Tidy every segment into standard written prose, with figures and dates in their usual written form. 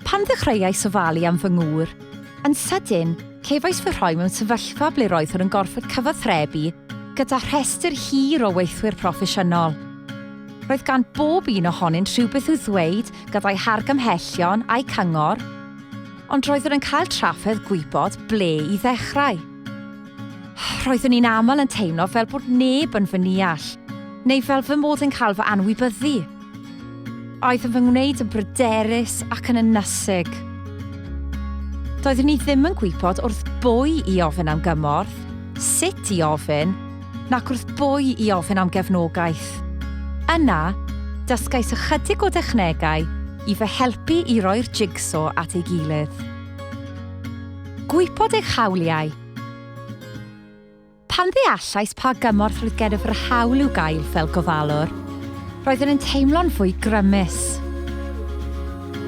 Pan ddechreuais ofalu am fy ngŵr, yn sydyn, cefais fy rhoi mewn sefyllfa ble roedd hwn yn gorfod cyfathrebu gyda rhestr hir o weithwyr proffesiynol. Roedd gan bob un ohonynt rhywbeth i'w ddweud gyda'i hargymhellion a'i cyngor, ond roeddwn yn cael trafferth gwybod ble i ddechrau. Roeddwn i'n aml yn teimlo fel bod neb yn fy neall, neu fel fy modd yn cael fy anwybyddu. Oedd yn fy ngwneud yn bryderus ac yn ynysig. Doeddwn i ddim yn gwybod wrth bwy i ofyn am gymorth, sut i ofyn, nac wrth bwy i ofyn am gefnogaeth. Yna, dysgais ychydig o dechnegau i fy helpu i roi'r jigsaw at ei gilydd. Gwybod eich hawliau. Pan ddeallais pa gymorth roedd gennyf yr hawl i'w gael fel gofalwr, roeddwn yn teimlo'n fwy grymus.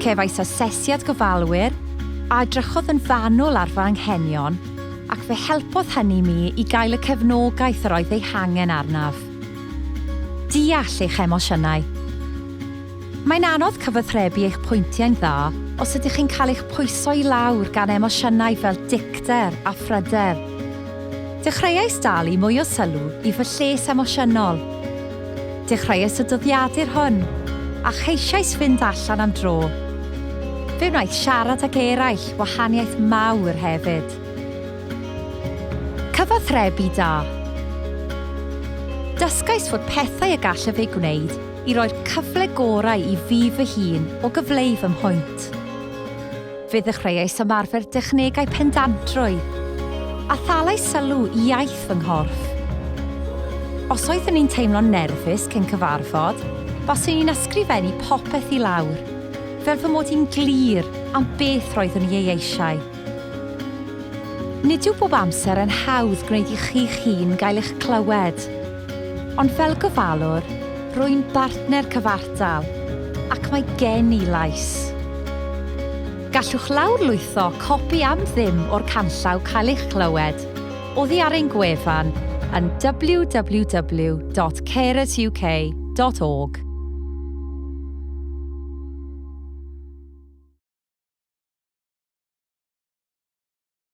Cefais asesiad gofalwyr a edrychodd yn fanwl ar fy anghenion ac fe helpodd hynny mi i gael y cefnogaeth yr oedd ei hangen arnaf. Deall eich emosiynau. Mae'n anodd cyfathrebu eich pwyntiau'n dda os ydych chi'n cael eich pwyso i lawr gan emosiynau fel dicter a phryder. Dechreuais dalu mwy o sylw i fy lles emosiynol. Dechreuais y dyddiadur hwn, a cheisiais fynd allan am dro. Fe wnaeth siarad ag eraill wahaniaeth mawr hefyd. Cyfathrebu da. Dysgais fod pethau y gallaf ei gwneud i roi'r cyfle gorau i fi fy hun o gyfleu fy mhwynt. Fe ddechreuais ymarfer dechnegau pendantrwydd, a thalai sylw i iaith fy nghorff. Os oeddwn i'n teimlo'n nerfus cyn cyfarfod, baswn i'n ysgrifennu popeth i lawr, fel fy mod i'n glir am beth roeddwn i ei eisiau. Nid yw bob amser yn hawdd gwneud i chi'ch hun gael eich clywed, ond fel gofalwr, rwy'n bartner cyfartal, ac mae gen i lais. Gallwch lawrlwytho copi am ddim o'r canllaw cael eich clywed, oddi ar ein gwefan yn www.caelusuk.org.